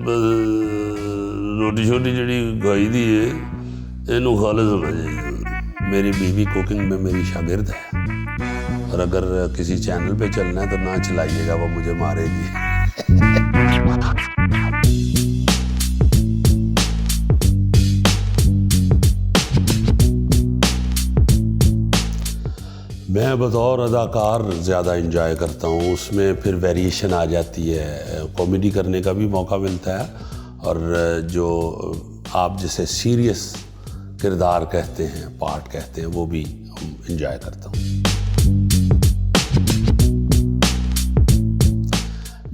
روٹی شوٹی جڑی کھائی دی ہے اینو خالص ہونا چاہیے. میری بیوی کوکنگ میں میری شاگرد ہے, اور اگر کسی چینل پہ چلنا ہے تو نہ چلائیے گا, وہ مجھے مارے گی. میں بطور اداکار زیادہ انجوائے کرتا ہوں, اس میں پھر ویریشن آ جاتی ہے, کامیڈی کرنے کا بھی موقع ملتا ہے, اور جو آپ جسے سیریس کردار کہتے ہیں, پارٹ کہتے ہیں, وہ بھی انجوائے کرتا ہوں.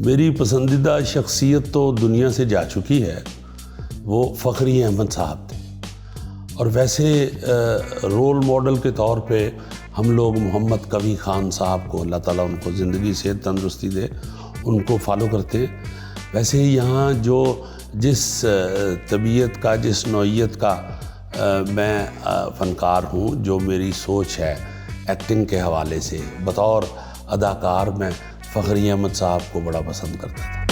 میری پسندیدہ شخصیت تو دنیا سے جا چکی ہے, وہ فخری احمد صاحب تھے, اور ویسے رول ماڈل کے طور پہ ہم لوگ محمد کبھی خان صاحب کو, اللہ تعالیٰ ان کو زندگی صحت تندرستی دے, ان کو فالو کرتے ہیں. ویسے یہاں جو جس طبیعت کا, جس نوعیت کا میں فنکار ہوں, جو میری سوچ ہے ایکٹنگ کے حوالے سے, بطور اداکار میں فخری احمد صاحب کو بڑا پسند کرتا تھا.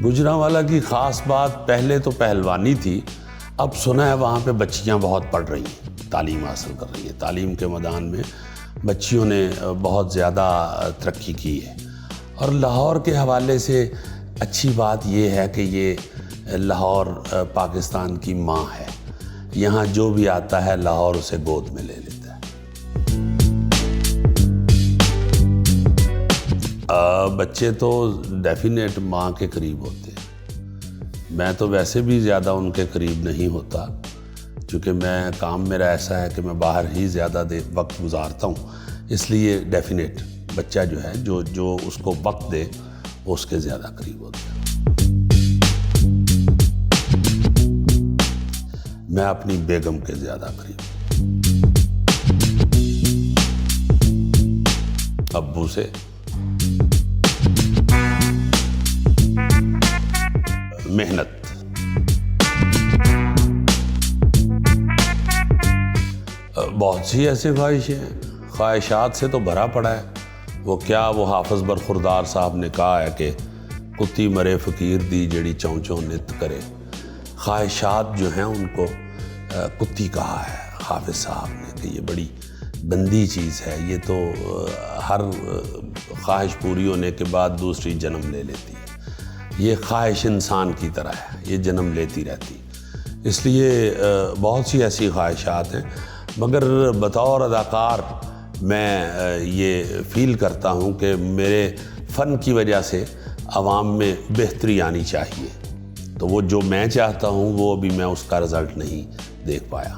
گوجرانوالا کی خاص بات پہلے تو پہلوانی تھی, اب سنا ہے وہاں پہ بچیاں بہت پڑھ رہی ہیں, تعلیم حاصل کر رہی ہیں. تعلیم کے میدان میں بچیوں نے بہت زیادہ ترقی کی ہے, اور لاہور کے حوالے سے اچھی بات یہ ہے کہ یہ لاہور پاکستان کی ماں ہے. یہاں جو بھی آتا ہے لاہور اسے گود میں لے لیتا ہے. بچے تو ڈیفینیٹ ماں کے قریب ہوتے ہیں. میں تو ویسے بھی زیادہ ان کے قریب نہیں ہوتا, چونکہ میں کام میرا ایسا ہے کہ میں باہر ہی زیادہ وقت گزارتا ہوں, اس لیے ڈیفینیٹ بچہ جو ہے جو اس کو وقت دے وہ اس کے زیادہ قریب ہوتا ہے. میں اپنی بیگم کے زیادہ قریب ہوں. ابو سے محنت, بہت سی ایسی خواہشات سے تو بھرا پڑا ہے. وہ حافظ برخوردار صاحب نے کہا ہے کہ کتی مرے فقیر دی جڑی چوں چوں نت کرے. خواہشات جو ہیں ان کو کتی کہا ہے حافظ صاحب نے, کہ یہ بڑی گندی چیز ہے. یہ تو ہر خواہش پوری ہونے کے بعد دوسری جنم لے لیتی ہے. یہ خواہش انسان کی طرح ہے, یہ جنم لیتی رہتی. اس لیے بہت سی ایسی خواہشات ہیں, مگر بطور اداکار میں یہ فیل کرتا ہوں کہ میرے فن کی وجہ سے عوام میں بہتری آنی چاہیے. تو وہ جو میں چاہتا ہوں وہ ابھی میں اس کا رزلٹ نہیں دیکھ پایا.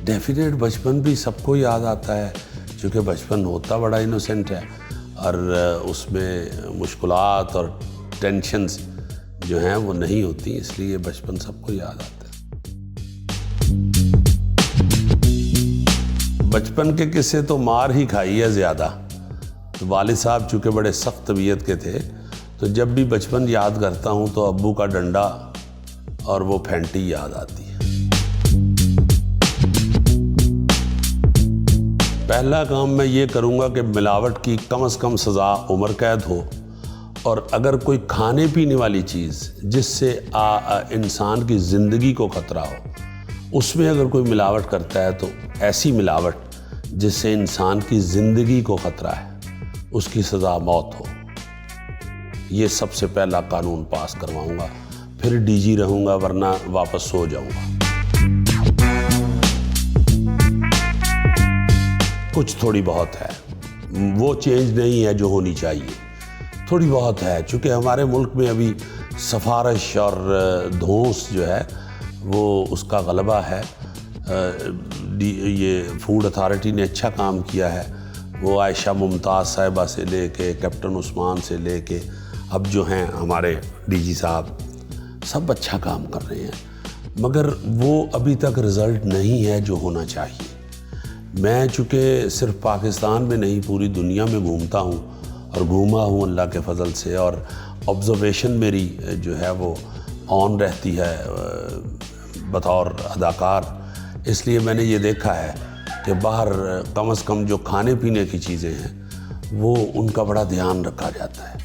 ڈیفینیٹ بچپن بھی سب کو یاد آتا ہے, چونکہ بچپن ہوتا بڑا انوسینٹ ہے, اور اس میں مشکلات اور ٹینشنز جو ہیں وہ نہیں ہوتی, اس لیے بچپن سب کو یاد آتا ہے. بچپن کے قصے تو مار ہی کھائی ہے زیادہ. والد صاحب چونکہ بڑے سخت طبیعت کے تھے, تو جب بھی بچپن یاد کرتا ہوں تو ابو کا ڈنڈا اور وہ پھینٹی یاد آتی ہے. پہلا کام میں یہ کروں گا کہ ملاوٹ کی کم از کم سزا عمر قید ہو, اور اگر کوئی کھانے پینے والی چیز جس سے انسان کی زندگی کو خطرہ ہو, اس میں اگر کوئی ملاوٹ کرتا ہے تو ایسی ملاوٹ جس سے انسان کی زندگی کو خطرہ ہے, اس کی سزا موت ہو. یہ سب سے پہلا قانون پاس کرواؤں گا, پھر ڈی جی رہوں گا, ورنہ واپس سو جاؤں گا. کچھ تھوڑی بہت ہے, وہ چینج نہیں ہے جو ہونی چاہیے, تھوڑی بہت ہے. چونکہ ہمارے ملک میں ابھی سفارش اور دھونس جو ہے وہ اس کا غلبہ ہے. یہ فوڈ اتھارٹی نے اچھا کام کیا ہے. وہ عائشہ ممتاز صاحبہ سے لے کے کیپٹن عثمان سے لے کے اب جو ہیں ہمارے ڈی جی صاحب, سب اچھا کام کر رہے ہیں, مگر وہ ابھی تک رزلٹ نہیں ہے جو ہونا چاہیے. میں چونکہ صرف پاکستان میں نہیں پوری دنیا میں گھومتا ہوں, اور گھوما ہوں اللہ کے فضل سے, اور آبزرویشن میری جو ہے وہ آن رہتی ہے بطور اداکار. اس لیے میں نے یہ دیکھا ہے کہ باہر کم از کم جو کھانے پینے کی چیزیں ہیں وہ ان کا بڑا دھیان رکھا جاتا ہے،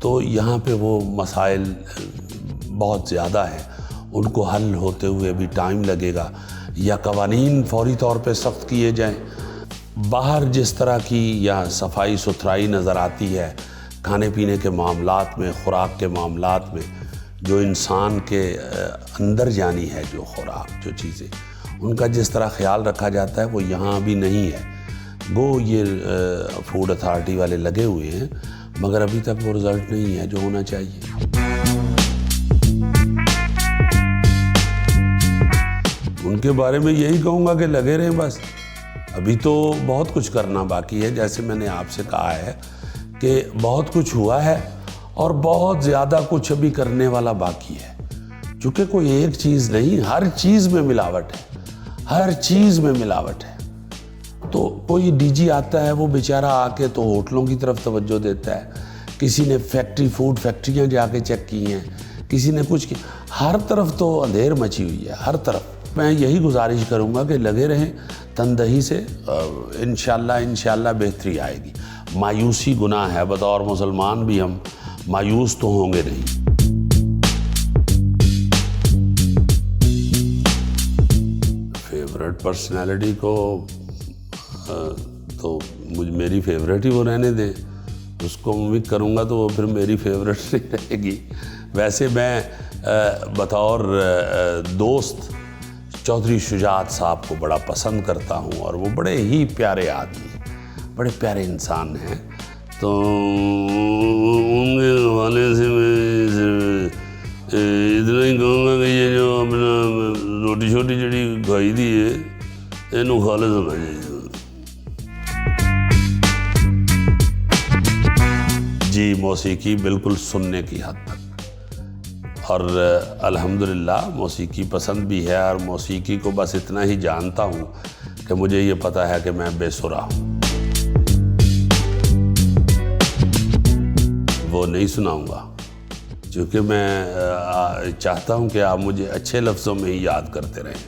تو یہاں پہ وہ مسائل بہت زیادہ ہیں، ان کو حل ہوتے ہوئے بھی ٹائم لگے گا، یا قوانین فوری طور پہ سخت کیے جائیں۔ باہر جس طرح کی یا صفائی ستھرائی نظر آتی ہے کھانے پینے کے معاملات میں، خوراک کے معاملات میں، جو انسان کے اندر جانی ہے جو خوراک، جو چیزیں، ان کا جس طرح خیال رکھا جاتا ہے وہ یہاں بھی نہیں ہے۔ وہ یہ فوڈ اتھارٹی والے لگے ہوئے ہیں، مگر ابھی تک وہ رزلٹ نہیں ہے جو ہونا چاہیے۔ ان کے بارے میں یہی کہوں گا کہ لگے رہیں بس، ابھی تو بہت کچھ کرنا باقی ہے۔ جیسے میں نے آپ سے کہا ہے کہ بہت کچھ ہوا ہے اور بہت زیادہ کچھ ابھی کرنے والا باقی ہے، چونکہ کوئی ایک چیز نہیں، ہر چیز میں ملاوٹ ہے، ہر چیز میں ملاوٹ ہے۔ تو کوئی ڈی جی آتا ہے، وہ بیچارہ آ کے تو ہوٹلوں کی طرف توجہ دیتا ہے، کسی نے فوڈ فیکٹریاں جا کے چیک کی ہیں، کسی نے کچھ کی، ہر طرف تو اندھیر مچی ہوئی ہے، ہر طرف۔ میں یہی گزارش کروں گا کہ لگے رہیں تندہی سے، انشاءاللہ بہتری آئے گی۔ مایوسی گناہ ہے، بطور مسلمان بھی ہم مایوس تو ہوں گے نہیں۔ فیورٹ پرسنالٹی کو تو میری فیوریٹ ہی وہ رہنے دیں، اس کو میں کروں گا تو وہ پھر میری فیوریٹ نہیں رہے گی۔ ویسے میں بطور دوست چودھری شجاعت صاحب کو بڑا پسند کرتا ہوں، اور وہ بڑے ہی پیارے آدمی ہیں، بڑے پیارے انسان ہیں۔ تو ان کے حوالے سے میں اتنا ہی کہوں گا کہ یہ جو اپنا روٹی چھوٹی جڑی کھائی دی ہے اینوں خالص ہونا چاہیے۔ جی، موسیقی بالکل سننے کی حد تک، اور الحمدللہ موسیقی پسند بھی ہے، اور موسیقی کو بس اتنا ہی جانتا ہوں کہ مجھے یہ پتہ ہے کہ میں بے سرا ہوں۔ وہ نہیں سناؤں گا، چونکہ میں چاہتا ہوں کہ آپ مجھے اچھے لفظوں میں ہی یاد کرتے رہیں،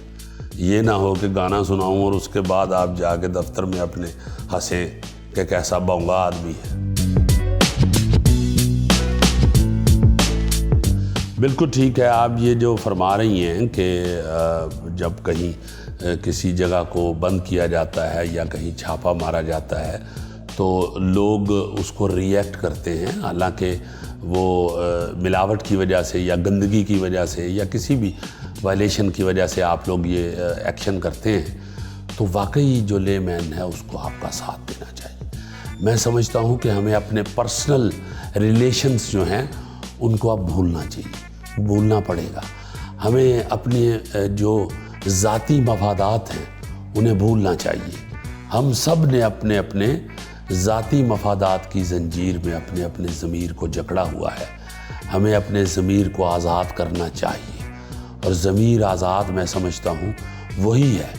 یہ نہ ہو کہ گانا سناؤں اور اس کے بعد آپ جا کے دفتر میں اپنے ہنسیں کہ کیسا بونگا آدمی ہے۔ بالکل ٹھیک ہے، آپ یہ جو فرما رہی ہیں کہ جب کہیں کسی جگہ کو بند کیا جاتا ہے یا کہیں چھاپا مارا جاتا ہے تو لوگ اس کو ری ایکٹ کرتے ہیں، حالانکہ وہ ملاوٹ کی وجہ سے یا گندگی کی وجہ سے یا کسی بھی وائلیشن کی وجہ سے آپ لوگ یہ ایکشن کرتے ہیں، تو واقعی جو لے مین ہے اس کو آپ کا ساتھ دینا چاہیے۔ میں سمجھتا ہوں کہ ہمیں اپنے پرسنل ریلیشنز جو ہیں ان کو اب بھولنا چاہیے، بھولنا پڑے گا۔ ہمیں اپنے جو ذاتی مفادات ہیں انہیں بھولنا چاہیے۔ ہم سب نے اپنے اپنے ذاتی مفادات کی زنجیر میں اپنے اپنے ضمیر کو جکڑا ہوا ہے، ہمیں اپنے ضمیر کو آزاد کرنا چاہیے، اور ضمیر آزاد میں سمجھتا ہوں وہی ہے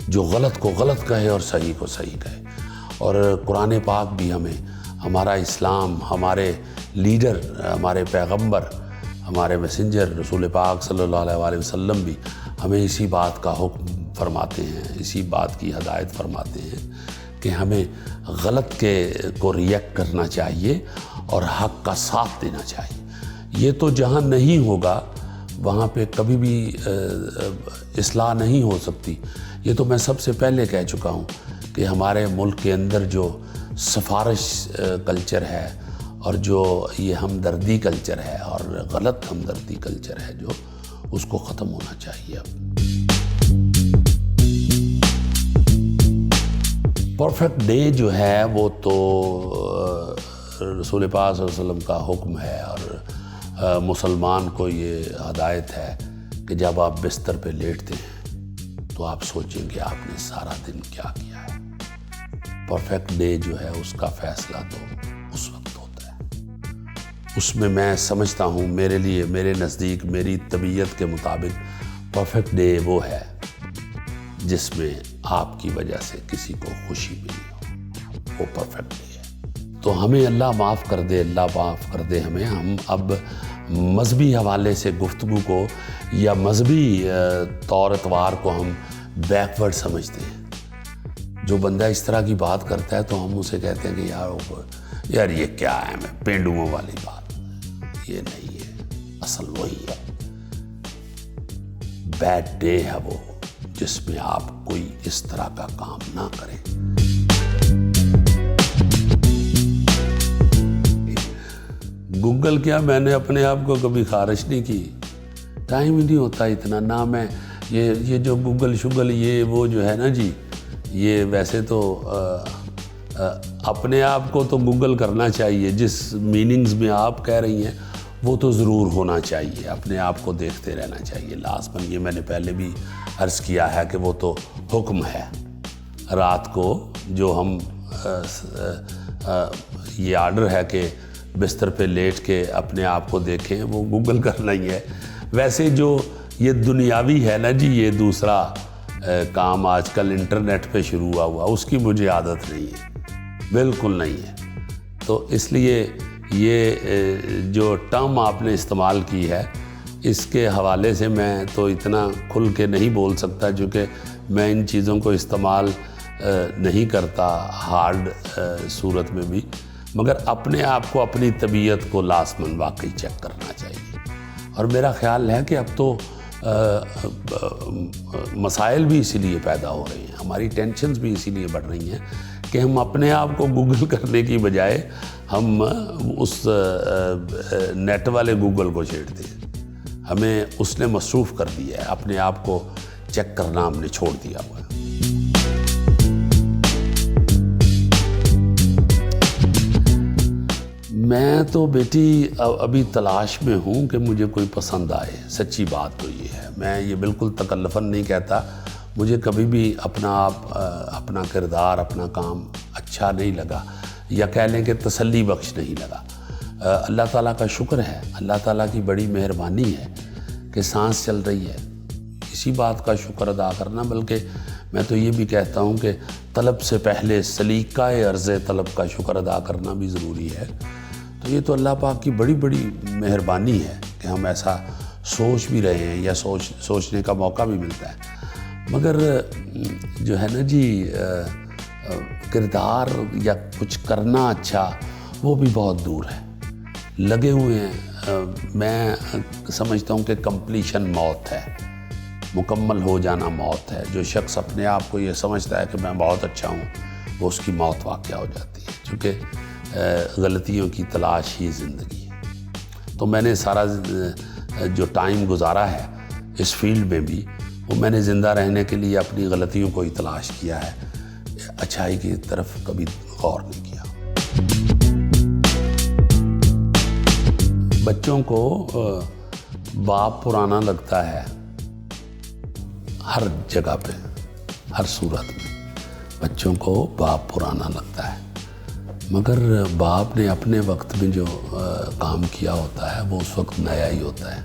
جو غلط کو غلط کہے اور صحیح کو صحیح کہے۔ اور قرآن پاک بھی ہمیں، ہمارا اسلام، ہمارے لیڈر، ہمارے پیغمبر، ہمارے میسنجر رسول پاک صلی اللہ علیہ وسلم بھی ہمیں اسی بات کا حکم فرماتے ہیں، اسی بات کی ہدایت فرماتے ہیں کہ ہمیں غلط کو ریئیکٹ کرنا چاہیے اور حق کا ساتھ دینا چاہیے۔ یہ تو جہاں نہیں ہوگا وہاں پہ کبھی بھی اصلاح نہیں ہو سکتی۔ یہ تو میں سب سے پہلے کہہ چکا ہوں کہ ہمارے ملک کے اندر جو سفارش کلچر ہے اور جو یہ ہمدردی کلچر ہے اور غلط ہمدردی کلچر ہے جو، اس کو ختم ہونا چاہیے اب۔ پرفیکٹ ڈے جو ہے وہ تو رسول پاک صلی اللہ علیہ وسلم کا حکم ہے، اور مسلمان کو یہ ہدایت ہے کہ جب آپ بستر پہ لیٹتے ہیں تو آپ سوچیں گے آپ نے سارا دن کیا کیا ہے۔ پرفیکٹ ڈے جو ہے اس کا فیصلہ تو اس وقت ہوتا ہے۔ اس میں سمجھتا ہوں، میرے لیے، میرے نزدیک، میری طبیعت کے مطابق پرفیکٹ ڈے وہ ہے جس میں آپ کی وجہ سے کسی کو خوشی ملی ہو، وہ پرفیکٹ ڈے ہے۔ تو ہمیں اللہ معاف کر دے، اللہ معاف کر دے ہمیں۔ ہم اب مذہبی حوالے سے گفتگو کو یا مذہبی طور اتوار کو ہم بیکورڈ سمجھتے ہیں. جو بندہ اس طرح کی بات کرتا ہے تو ہم اسے کہتے ہیں کہ یار یہ کیا ہے, میں پینڈوؤں والی بات. یہ نہیں ہے, اصل وہی ہے. بیڈ ڈے ہے وہ جس میں آپ کوئی اس طرح کا کام نہ کریں. گوگل کیا, میں نے اپنے آپ کو کبھی خارش نہیں کی, ٹائم ہی نہیں ہوتا اتنا. نہ میں یہ جو گوگل شگل یہ وہ جو ہے نا جی, یہ ویسے تو اپنے آپ کو تو گوگل کرنا چاہیے. جس میننگز میں آپ کہہ رہی ہیں وہ تو ضرور ہونا چاہیے. اپنے آپ کو دیکھتے رہنا چاہیے. لازماً یہ میں نے پہلے بھی عرض کیا ہے کہ وہ تو حکم ہے. رات کو جو ہم یہ آرڈر ہے کہ بستر پہ لیٹ کے اپنے آپ کو دیکھیں, وہ گوگل کرنا ہی ہے. ویسے جو یہ دنیاوی ہے نا جی, یہ دوسرا کام آج کل انٹرنیٹ پہ شروع ہوا, اس کی مجھے عادت نہیں ہے, بالکل نہیں ہے. تو اس لیے یہ جو ٹرم آپ نے استعمال کی ہے, اس کے حوالے سے میں تو اتنا کھل کے نہیں بول سکتا, چونکہ میں ان چیزوں کو استعمال نہیں کرتا ہارڈ صورت میں بھی. مگر اپنے آپ کو, اپنی طبیعت کو لازماً واقعی چیک کرنا چاہیے. اور میرا خیال ہے کہ اب تو مسائل بھی اسی لیے پیدا ہو رہے ہیں, ہماری ٹینشنز بھی اسی لیے بڑھ رہی ہیں کہ ہم اپنے آپ کو گوگل کرنے کی بجائے ہم اس نیٹ والے گوگل کو چھیڑتے ہیں. ہمیں اس نے مصروف کر دیا ہے, اپنے آپ کو چیک کرنا ہم نے چھوڑ دیا ہوا ہے. میں تو بیٹی ابھی تلاش میں ہوں کہ مجھے کوئی پسند آئے. سچی بات تو یہ ہے, میں یہ بالکل تکلفاً نہیں کہتا. مجھے کبھی بھی اپنا آپ, اپنا کردار, اپنا کام اچھا نہیں لگا, یا کہہ لیں کہ تسلی بخش نہیں لگا. اللہ تعالیٰ کا شکر ہے, اللہ تعالیٰ کی بڑی مہربانی ہے کہ سانس چل رہی ہے. اسی بات کا شکر ادا کرنا, بلکہ میں تو یہ بھی کہتا ہوں کہ طلب سے پہلے سلیقہ عرض طلب کا شکر ادا کرنا بھی ضروری ہے. تو یہ تو اللہ پاک کی بڑی بڑی مہربانی ہے کہ ہم ایسا سوچ بھی رہے ہیں, یا سوچنے کا موقع بھی ملتا ہے. مگر جو ہے نا جی, کردار یا کچھ کرنا اچھا, وہ بھی بہت دور ہے. لگے ہوئے ہیں. میں سمجھتا ہوں کہ کمپلیشن موت ہے, مکمل ہو جانا موت ہے. جو شخص اپنے آپ کو یہ سمجھتا ہے کہ میں بہت اچھا ہوں, وہ اس کی موت واقع ہو جاتی ہے. چونکہ غلطیوں کی تلاش ہی زندگی ہے. تو میں نے سارا جو ٹائم گزارا ہے اس فیلڈ میں بھی, وہ میں نے زندہ رہنے کے لیے اپنی غلطیوں کو ہی تلاش کیا ہے, اچھائی کی طرف کبھی غور نہیں کیا. بچوں کو باپ پرانا لگتا ہے ہر جگہ پہ, ہر صورت میں بچوں کو باپ پرانا لگتا ہے. مگر باپ نے اپنے وقت میں جو کام کیا ہوتا ہے وہ اس وقت نیا ہی ہوتا ہے.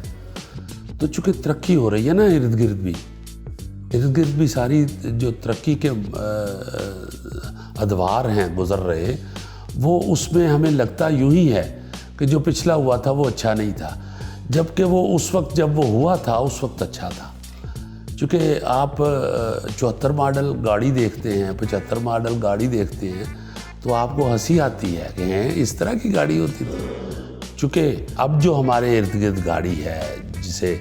تو چونکہ ترقی ہو رہی ہے نا ارد گرد بھی ساری جو ترقی کے ادوار ہیں گزر رہے, وہ اس میں ہمیں لگتا یوں ہی ہے کہ جو پچھلا ہوا تھا وہ اچھا نہیں تھا, جبکہ وہ اس وقت جب وہ ہوا تھا اس وقت اچھا تھا. چونکہ آپ 74 ماڈل گاڑی دیکھتے ہیں, 75 ماڈل گاڑی دیکھتے ہیں, تو آپ کو ہنسی آتی ہے کہ اس طرح کی گاڑی ہوتی تھی. چونکہ اب جو ہمارے ارد گرد گاڑی ہے, جسے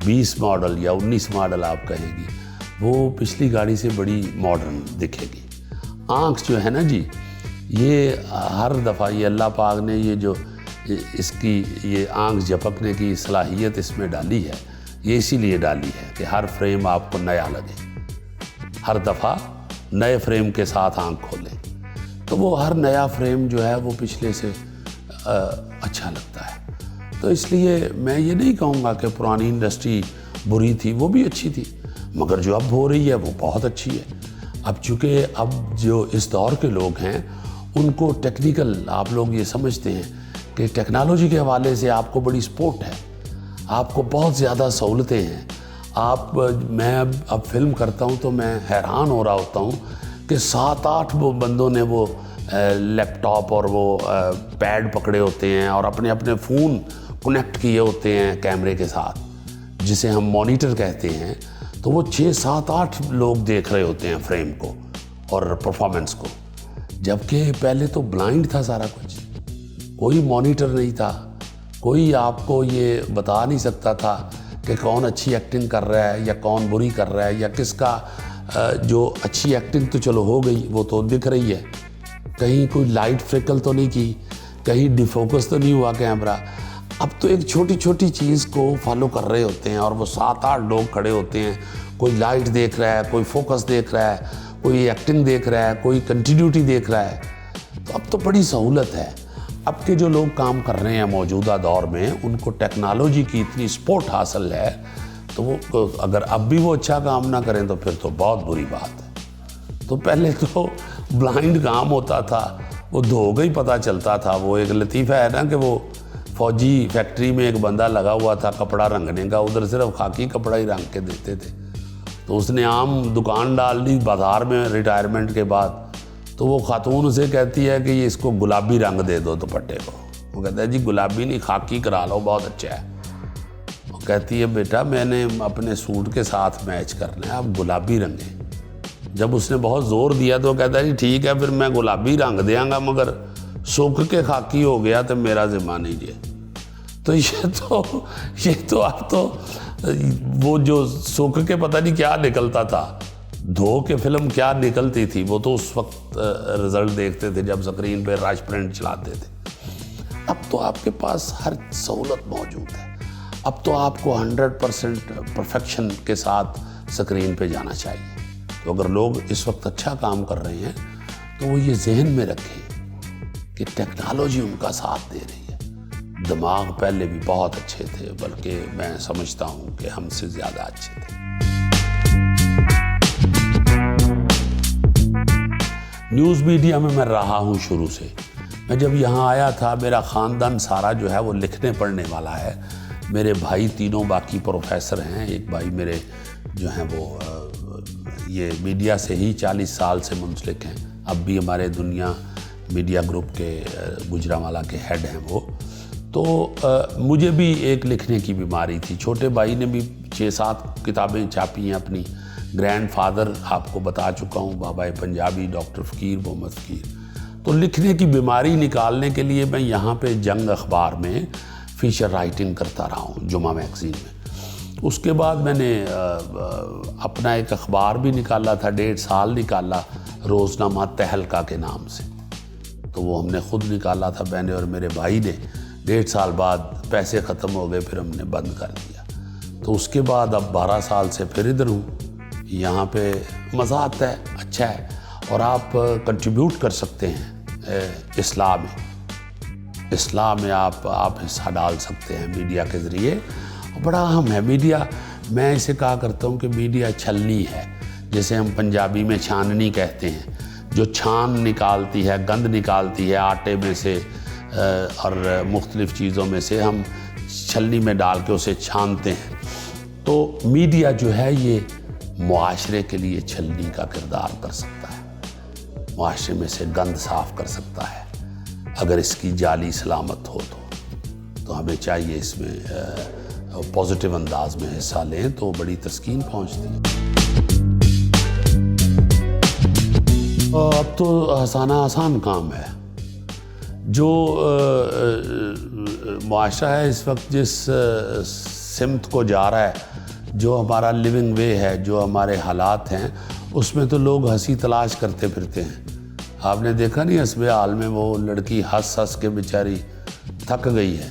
20 ماڈل یا 19 ماڈل آپ کہیں گی, وہ پچھلی گاڑی سے بڑی ماڈرن دکھے گی. آنکھ جو ہے نا جی, یہ ہر دفعہ یہ اللہ پاک نے یہ جو اس کی یہ آنکھ جھپکنے کی صلاحیت اس میں ڈالی ہے, یہ اسی لیے ڈالی ہے کہ ہر فریم آپ کو نیا لگے, ہر دفعہ نئے فریم کے ساتھ آنکھ کھولیں. تو وہ ہر نیا فریم جو ہے وہ پچھلے سے اچھا لگتا ہے. تو اس لیے میں یہ نہیں کہوں گا کہ پرانی انڈسٹری بری تھی, وہ بھی اچھی تھی, مگر جو اب ہو رہی ہے وہ بہت اچھی ہے. اب چونکہ اب جو اس دور کے لوگ ہیں ان کو ٹیکنیکل, آپ لوگ یہ سمجھتے ہیں کہ ٹیکنالوجی کے حوالے سے آپ کو بڑی سپورٹ ہے, آپ کو بہت زیادہ سہولتیں ہیں. میں اب فلم کرتا ہوں تو میں حیران ہو رہا ہوتا ہوں کہ 7-8 بندوں نے وہ لیپ ٹاپ اور وہ پیڈ پکڑے ہوتے ہیں اور اپنے اپنے فون کنیکٹ کیے ہوتے ہیں کیمرے کے ساتھ, جسے ہم مانیٹر کہتے ہیں. تو وہ 6 7 8 لوگ دیکھ رہے ہوتے ہیں فریم کو اور پرفارمنس کو، جبکہ پہلے تو بلائنڈ تھا سارا کچھ، کوئی مانیٹر نہیں تھا، کوئی آپ کو یہ بتا نہیں سکتا تھا کہ کون اچھی ایکٹنگ کر رہا ہے یا کون بری کر رہا ہے، یا کس کا جو اچھی ایکٹنگ تو چلو ہو گئی وہ تو دکھ رہی ہے، کہیں کوئی لائٹ فریکل تو نہیں کی، کہیں ڈیفوکس تو نہیں ہوا کیمرہ۔ اب تو ایک چھوٹی چھوٹی چیز کو فالو کر رہے ہوتے ہیں اور وہ 7 8 لوگ کھڑے ہوتے ہیں، کوئی لائٹ دیکھ رہا ہے، کوئی فوکس دیکھ رہا ہے، کوئی ایکٹنگ دیکھ رہا ہے، کوئی کنٹینیوٹی دیکھ رہا ہے۔ تو اب تو بڑی سہولت ہے۔ اب کے جو لوگ کام کر رہے ہیں موجودہ دور میں، ان کو ٹیکنالوجی کی اتنی سپورٹ حاصل ہے، تو وہ اگر اب بھی وہ اچھا کام نہ کریں تو پھر تو بہت بری بات ہے۔ تو پہلے تو بلائنڈ کام ہوتا تھا، وہ دھو گئی پتہ چلتا تھا۔ وہ ایک لطیفہ ہے نا کہ وہ فوجی فیکٹری میں ایک بندہ لگا ہوا تھا کپڑا رنگنے کا، ادھر صرف خاکی کپڑا ہی رنگ کے دیتے تھے، تو اس نے عام دکان ڈال دی بازار میں ریٹائرمنٹ کے بعد۔ تو وہ خاتون اسے کہتی ہے کہ یہ اس کو گلابی رنگ دے دو دوپٹے کو۔ وہ کہتا ہے جی گلابی نہیں، خاکی کرا لو، بہت اچھا ہے۔ وہ کہتی ہے بیٹا میں نے اپنے سوٹ کے ساتھ میچ کرنا ہے، آپ گلابی رنگیں۔ جب اس نے بہت زور دیا تو وہ کہتا ہے جی ٹھیک ہے پھر میں گلابی رنگ دیاں گا، مگر سوکھ کے خاکی ہو گیا تو میرا ذمہ نہیں جے۔ تو یہ تو اب تو وہ جو سوکھ کے پتہ نہیں کیا نکلتا تھا، دھو کے فلم کیا نکلتی تھی، وہ تو اس وقت رزلٹ دیکھتے تھے جب سکرین پہ رش پرنٹ چلاتے تھے۔ اب تو آپ کے پاس ہر سہولت موجود ہے، اب تو آپ کو 100% پرفیکشن کے ساتھ سکرین پہ جانا چاہیے۔ تو اگر لوگ اس وقت اچھا کام کر رہے ہیں تو وہ یہ ذہن میں رکھیں کہ ٹیکنالوجی ان کا ساتھ دے رہی ہے۔ دماغ پہلے بھی بہت اچھے تھے، بلکہ میں سمجھتا ہوں کہ ہم سے زیادہ اچھے تھے۔ نیوز میڈیا میں رہا ہوں شروع سے۔ میں جب یہاں آیا تھا میرا خاندان سارا جو ہے وہ لکھنے پڑھنے والا ہے۔ میرے بھائی تینوں باقی پروفیسر ہیں، ایک بھائی میرے جو ہیں وہ یہ میڈیا سے ہی 40 سال سے منسلک ہیں، اب بھی ہمارے دنیا میڈیا گروپ کے گجرانوالہ کے ہیڈ ہیں وہ۔ تو مجھے بھی ایک لکھنے کی بیماری تھی، چھوٹے بھائی نے بھی 6 7 کتابیں چھاپی ہیں اپنی۔ گرینڈ فادر آپ کو بتا چکا ہوں، بابا پنجابی ڈاکٹر فقیر محمد فقیر۔ تو لکھنے کی بیماری نکالنے کے لیے میں یہاں پہ جنگ اخبار میں فیچر رائٹنگ کرتا رہا ہوں، جمعہ میگزین میں۔ اس کے بعد میں نے اپنا ایک اخبار بھی نکالا تھا، 1.5 سال نکالا، روزنامہ تہلکہ کے نام سے۔ تو وہ ہم نے خود نکالا تھا، میں نے اور میرے بھائی نے۔ 1.5 سال بعد پیسے ختم ہو گئے، پھر ہم نے بند کر دیا۔ تو اس کے بعد اب 12 سال سے پھر ادھر ہوں۔ یہاں پہ مزہ آتا ہے، اچھا ہے، اور آپ کنٹریبیوٹ کر سکتے ہیں اصلاح میں آپ حصہ ڈال سکتے ہیں میڈیا کے ذریعے۔ بڑا اہم ہے میڈیا۔ میں اسے کہا کرتا ہوں کہ میڈیا چھلنی ہے، جیسے ہم پنجابی میں چھاننی کہتے ہیں، جو چھان نکالتی ہے، گند نکالتی ہے آٹے میں سے اور مختلف چیزوں میں سے، ہم چھلنی میں ڈال کے اسے چھانتے ہیں۔ تو میڈیا جو ہے یہ معاشرے کے لیے چھلنی کا کردار کر سکتا ہے، معاشرے میں سے گند صاف کر سکتا ہے، اگر اس کی جالی سلامت ہو تو ہمیں چاہیے اس میں پازیٹیو انداز میں حصہ لیں، تو بڑی تسکین پہنچتی ہے۔ اب تو ہنسانا آسان کام ہے۔ جو معاشرہ ہے اس وقت جس سمت کو جا رہا ہے، جو ہمارا لیونگ وے ہے، جو ہمارے حالات ہیں، اس میں تو لوگ ہنسی تلاش کرتے پھرتے ہیں۔ آپ نے دیکھا نہیں حسب حال میں وہ لڑکی ہنس کے بیچاری تھک گئی ہے۔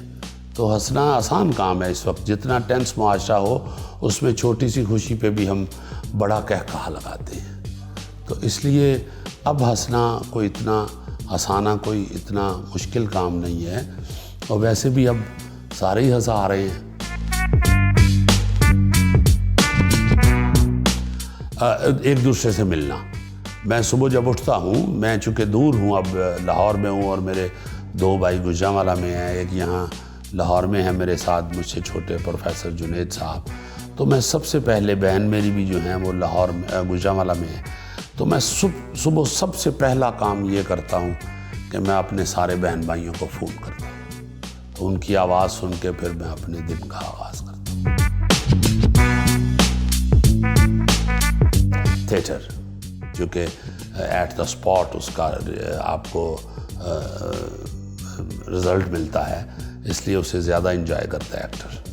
تو ہنسنا آسان کام ہے اس وقت، جتنا ٹینس معاشرہ ہو اس میں چھوٹی سی خوشی پہ بھی ہم بڑا کہکہا لگاتے ہیں۔ تو اس لیے اب ہنسانا کوئی اتنا مشکل کام نہیں ہے، اور ویسے بھی اب سارے ہی ہنسا رہے ہیں۔ ایک دوسرے سے ملنا، میں صبح جب اٹھتا ہوں، میں چونکہ دور ہوں، اب لاہور میں ہوں، اور میرے 2 بھائی گجرانوالہ میں ہیں، ایک یہاں لاہور میں ہے میرے ساتھ مجھ سے چھوٹے پروفیسر جنید صاحب۔ تو میں سب سے پہلے، بہن میری بھی جو ہیں وہ لاہور میں گجرانوالہ میں ہے، تو میں صبح سب سے پہلا کام یہ کرتا ہوں کہ میں اپنے سارے بہن بھائیوں کو فون کرتا ہوں، تو ان کی آواز سن کے پھر میں اپنے دن کا آغاز کرتا ہوں۔ تھیٹر، چونکہ ایٹ دا اسپاٹ اس کا آپ کو رزلٹ ملتا ہے، اس لیے اسے زیادہ انجوائے کرتا ہے ایکٹر۔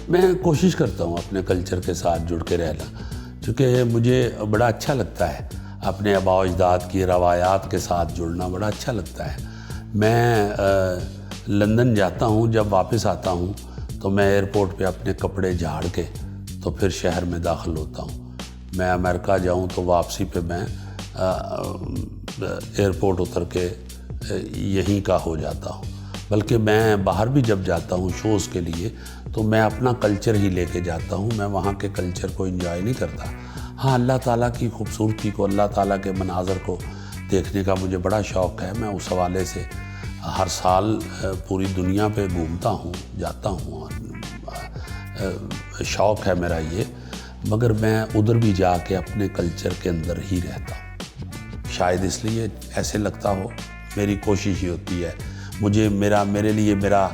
میں کوشش کرتا ہوں اپنے کلچر کے ساتھ جڑ کے رہنا، چونکہ مجھے بڑا اچھا لگتا ہے اپنے آباء و اجداد کی روایات کے ساتھ جڑنا، بڑا اچھا لگتا ہے۔ میں لندن جاتا ہوں، جب واپس آتا ہوں تو میں ایئرپورٹ پہ اپنے کپڑے جھاڑ کے تو پھر شہر میں داخل ہوتا ہوں۔ میں امریکہ جاؤں تو واپسی پہ میں ایئرپورٹ اتر کے یہیں کا ہو جاتا ہوں، بلکہ میں باہر بھی جب جاتا ہوں شوز کے لیے تو میں اپنا کلچر ہی لے کے جاتا ہوں، میں وہاں کے کلچر کو انجوائے نہیں کرتا۔ ہاں، اللہ تعالیٰ کی خوبصورتی کو، اللہ تعالیٰ کے مناظر کو دیکھنے کا مجھے بڑا شوق ہے۔ میں اس حوالے سے ہر سال پوری دنیا پہ گھومتا ہوں، جاتا ہوں، شوق ہے میرا یہ، مگر میں ادھر بھی جا کے اپنے کلچر کے اندر ہی رہتا ہوں۔ شاید اس لیے ایسے لگتا ہو، میری کوشش ہی ہوتی ہے۔ میرے لیے میرا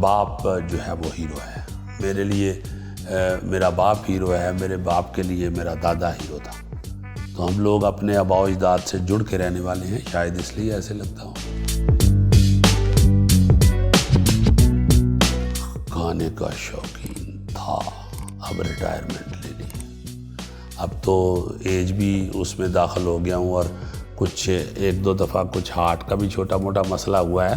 باپ جو ہے وہ ہیرو ہے، میرے لیے میرا باپ ہیرو ہے، میرے باپ کے لیے میرا دادا ہیرو تھا۔ تو ہم لوگ اپنے آباء و اجداد سے جڑ کے رہنے والے ہیں، شاید اس لیے ایسے لگتا ہوں۔ کھانے کا شوقین تھا، اب ریٹائرمنٹ لے لی، اب تو ایج بھی اس میں داخل ہو گیا ہوں، اور کچھ ایک دو دفعہ کچھ ہارٹ کا بھی چھوٹا موٹا مسئلہ ہوا ہے،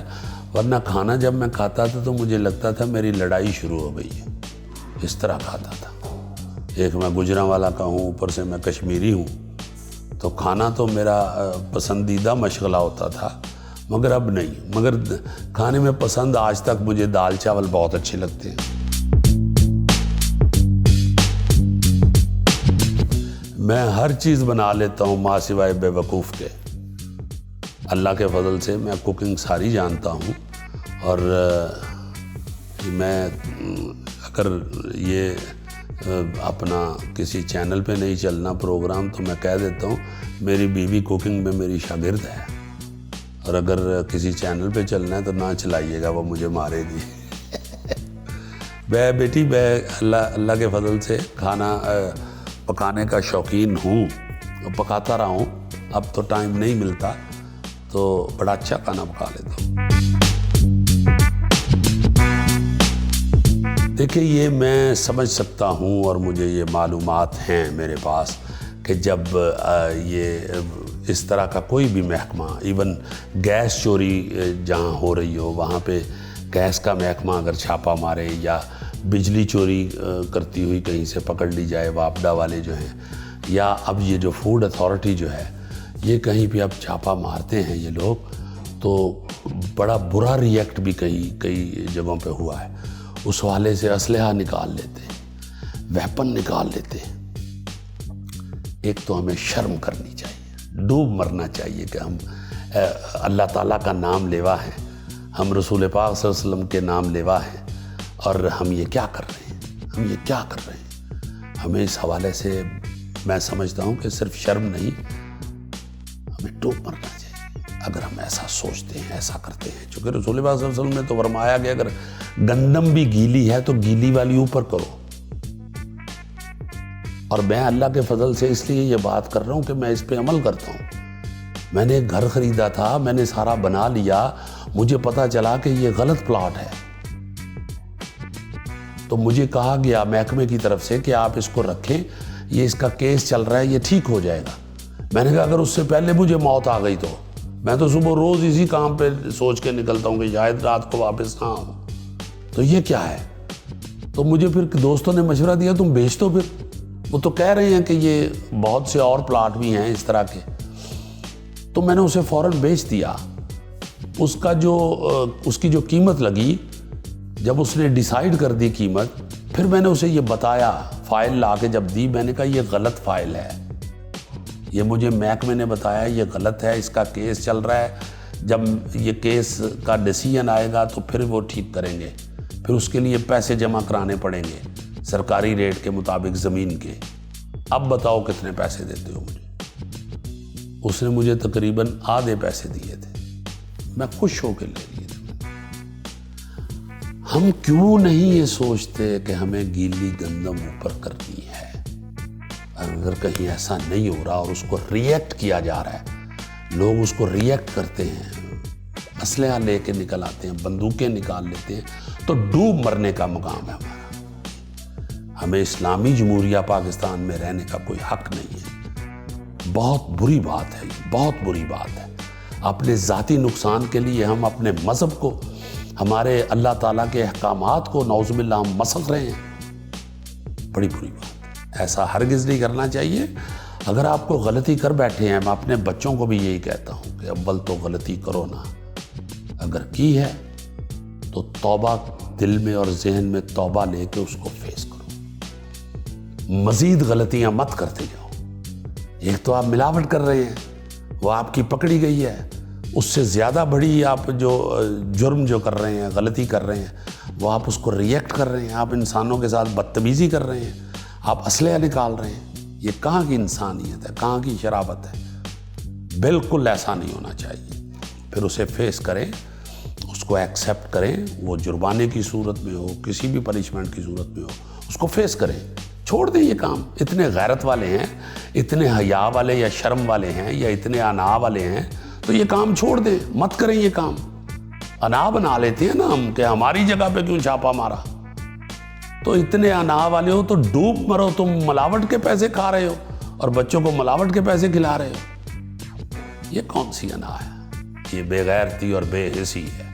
ورنہ کھانا جب میں کھاتا تھا تو مجھے لگتا تھا میری لڑائی شروع ہو گئی ہے، اس طرح کھاتا تھا۔ ایک میں گجرانوالا کا ہوں، اوپر سے میں کشمیری ہوں، تو کھانا تو میرا پسندیدہ مشغلہ ہوتا تھا، مگر اب نہیں۔ مگر کھانے میں پسند آج تک مجھے دال چاول بہت اچھے لگتے ہیں۔ میں ہر چیز بنا لیتا ہوں ماں سوائے بے وقوف کے۔ اللہ کے فضل سے میں کوکنگ ساری جانتا ہوں، اور میں اگر یہ اپنا کسی چینل پہ نہیں چلنا پروگرام تو میں کہہ دیتا ہوں میری بیوی کوکنگ میں میری شاگرد ہے، اور اگر کسی چینل پہ چلنا ہے تو نہ چلائیے گا، وہ مجھے مارے گی۔ میں بیٹی اللہ کے فضل سے کھانا پکانے کا شوقین ہوں، پکاتا رہا ہوں، اب تو ٹائم نہیں ملتا، تو بڑا اچھا کھانا پکا لیتا ہوں۔ دیکھیں، یہ میں سمجھ سکتا ہوں اور مجھے یہ معلومات ہیں میرے پاس کہ جب یہ اس طرح کا کوئی بھی محکمہ، ایون گیس چوری جہاں ہو رہی ہو، وہاں پہ گیس کا محکمہ اگر چھاپا مارے، یا بجلی چوری کرتی ہوئی کہیں سے پکڑ لی جائے واپڈا والے جو ہیں، یا اب یہ جو فوڈ اتھارٹی جو ہے، یہ کہیں پہ اب چھاپا مارتے ہیں یہ لوگ، تو بڑا برا ریئیکٹ بھی کئی جگہوں پہ ہوا ہے۔ اس حوالے سے اسلحہ نکال لیتے ہیں، ویپن نکال لیتے ہیں۔ ایک تو ہمیں شرم کرنی چاہیے، ڈوب مرنا چاہیے کہ ہم اللہ تعالیٰ کا نام لیوا ہیں، ہم رسول پاک صلی اللہ علیہ وسلم کے نام لیوا ہیں، اور ہم یہ کیا کر رہے ہیں، ہم یہ کیا کر رہے ہیں۔ ہمیں اس حوالے سے میں سمجھتا ہوں کہ صرف شرم نہیں، ہمیں ڈوب مرنا چاہیے اگر ہم ایسا سوچتے ہیں، ایسا کرتے ہیں۔ چونکہ رسول پاک صلی اللہ علیہ وسلم نے تو فرمایا کہ اگر گندم بھی گیلی ہے تو گیلی والی اوپر کرو، اور میں اللہ کے فضل سے اس لیے یہ بات کر رہا ہوں کہ میں اس پہ عمل کرتا ہوں۔ میں نے ایک گھر خریدا تھا، میں نے سارا بنا لیا، مجھے پتا چلا کہ یہ غلط پلاٹ ہے، تو مجھے کہا گیا محکمے کی طرف سے کہ آپ اس کو رکھیں، یہ اس کا کیس چل رہا ہے، یہ ٹھیک ہو جائے گا۔ میں نے کہا اگر اس سے پہلے مجھے موت آ گئی تو میں تو صبح روز اسی کام پہ سوچ کے نکلتا ہوں کہ شاید رات کو واپس نہ آؤں، تو یہ کیا ہے؟ تو مجھے پھر دوستوں نے مشورہ دیا تم بیچ دو، پھر وہ تو کہہ رہے ہیں کہ یہ بہت سے اور پلاٹ بھی ہیں اس طرح کے، تو میں نے اسے فوراً بیچ دیا۔ اس کی جو قیمت لگی، جب اس نے ڈیسائیڈ کر دی قیمت، پھر میں نے اسے یہ بتایا، فائل لا کے جب دی، میں نے کہا یہ غلط فائل ہے، یہ مجھے محکمے نے بتایا یہ غلط ہے، اس کا کیس چل رہا ہے، جب یہ کیس کا ڈیسیژن آئے گا تو پھر وہ ٹھیک کریں گے، پھر اس کے لیے پیسے جمع کرانے پڑیں گے سرکاری ریٹ کے مطابق زمین کے، اب بتاؤ کتنے پیسے دیتے ہو مجھے؟ اس نے مجھے تقریباً آدھے پیسے دیے تھے، میں خوش ہو کے لے لیے تھے۔ ہم کیوں نہیں یہ سوچتے کہ ہمیں گیلی گندم اوپر کرنی ہے؟ اگر کہیں ایسا نہیں ہو رہا اور اس کو ریئیکٹ کیا جا رہا ہے، لوگ اس کو ریئیکٹ کرتے ہیں، اسلحہ لے کے نکل آتے ہیں، بندوقیں نکال لیتے ہیں، تو ڈوب مرنے کا مقام ہے ہمارا۔ ہمیں اسلامی جمہوریہ پاکستان میں رہنے کا کوئی حق نہیں ہے۔ بہت بری بات ہے، یہ بہت بری بات ہے۔ اپنے ذاتی نقصان کے لیے ہم اپنے مذہب کو، ہمارے اللہ تعالیٰ کے احکامات کو نعوذ باللہ ہم مسخ رہے ہیں۔ بڑی بری بات ہے، ایسا ہرگز نہیں کرنا چاہیے۔ اگر آپ کو غلطی کر بیٹھے ہیں، میں اپنے بچوں کو بھی یہی کہتا ہوں کہ اول تو غلطی کرو نا، اگر کی ہے تو توبہ دل میں اور ذہن میں توبہ لے کے اس کو فیس کرو، مزید غلطیاں مت کرتے جاؤ۔ ایک تو آپ ملاوٹ کر رہے ہیں، وہ آپ کی پکڑی گئی ہے، اس سے زیادہ بڑی آپ جو جرم جو کر رہے ہیں، غلطی کر رہے ہیں، وہ آپ اس کو ریئیکٹ کر رہے ہیں، آپ انسانوں کے ساتھ بدتمیزی کر رہے ہیں، آپ اسلحہ نکال رہے ہیں۔ یہ کہاں کی انسانیت ہے، کہاں کی شرافت ہے؟ بالکل ایسا نہیں ہونا چاہیے۔ پھر اسے فیس کریں، اس کو ایکسیپٹ کریں، وہ جرمانے کی صورت میں ہو، کسی بھی پنشمنٹ کی صورت میں ہو، اس کو فیس کریں، چھوڑ دیں یہ کام۔ اتنے غیرت والے ہیں، اتنے حیا والے یا شرم والے ہیں، یا اتنے انا والے ہیں، تو یہ کام چھوڑ دیں، مت کریں یہ کام۔ انا بنا لیتے ہیں نا ہم کہ ہماری جگہ پہ کیوں چھاپا مارا، تو اتنے انا والے ہو تو ڈوب مرو۔ تم ملاوٹ کے پیسے کھا رہے ہو اور بچوں کو ملاوٹ کے پیسے کھلا رہے ہو، یہ کون سی انا ہے؟ یہ بے غیرتی اور بے حسی ہے،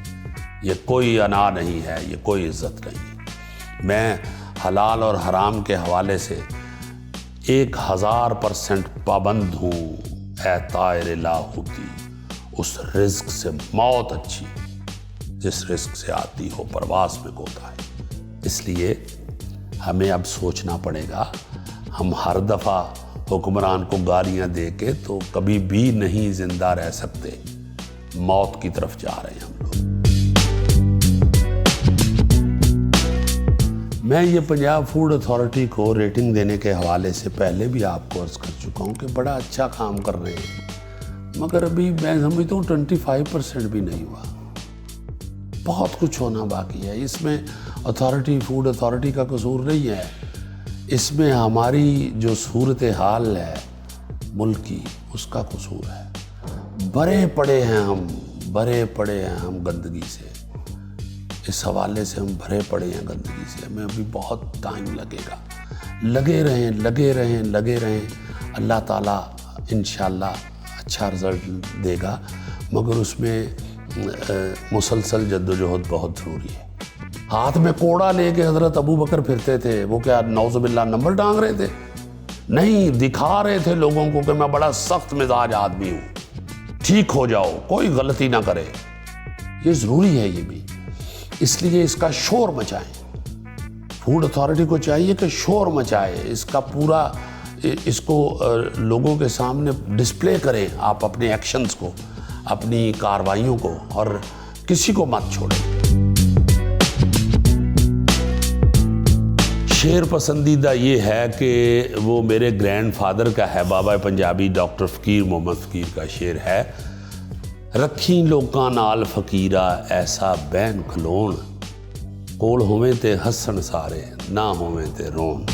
یہ کوئی انا نہیں ہے، یہ کوئی عزت نہیں ہے۔ میں حلال اور حرام کے حوالے سے 1000% پابند ہوں۔ اے طائر لاہوتی، اس رزق سے موت اچھی جس رزق سے آتی ہو پرواز میں کوتا ہے۔ اس لیے ہمیں اب سوچنا پڑے گا، ہم ہر دفعہ حکمران کو گالیاں دے کے تو کبھی بھی نہیں زندہ رہ سکتے، موت کی طرف جا رہے ہیں ہم لوگ۔ میں یہ پنجاب فوڈ اتھارٹی کو ریٹنگ دینے کے حوالے سے پہلے بھی آپ کو عرض کر چکا ہوں کہ بڑا اچھا کام کر رہے ہیں، مگر ابھی میں سمجھتا ہوں 25% بھی نہیں ہوا، بہت کچھ ہونا باقی ہے۔ اس میں فوڈ اتھارٹی کا قصور نہیں ہے، اس میں ہماری جو صورت حال ہے ملک کی، اس کا قصور ہے۔ بھرے پڑے ہیں ہم گندگی سے، اس حوالے سے ہم بھرے پڑے ہیں گندگی سے۔ ہمیں ابھی بہت ٹائم لگے گا، لگے رہیں۔ اللہ تعالیٰ انشاءاللہ اچھا رزلٹ دے گا، مگر اس میں مسلسل جدوجہد بہت ضروری ہے۔ ہاتھ میں کوڑا لے کے حضرت ابو بکر پھرتے تھے، وہ کیا نعوذ باللہ نمبر ٹانگ رہے تھے؟ نہیں، دکھا رہے تھے لوگوں کو کہ میں بڑا سخت مزاج آدمی ہوں، ٹھیک ہو جاؤ، کوئی غلطی نہ کرے۔ یہ ضروری ہے، یہ بھی، اس لیے اس کا شور مچائیں۔ فوڈ اتھارٹی کو چاہیے کہ شور مچائے، اس کا پورا اس کو لوگوں کے سامنے ڈسپلے کریں، آپ اپنے ایکشنز کو، اپنی کارروائیوں کو، اور کسی کو مت چھوڑیں۔ شعر پسندیدہ یہ ہے کہ وہ میرے گرینڈ فادر کا ہے، بابا پنجابی ڈاکٹر فقیر محمد فقیر کا شعر ہے۔ رکھیں لوکاں نال فقیرا ایسا بین کھلون، کول ہوویں تے ہسن سارے، نہ ہوویں تے رون۔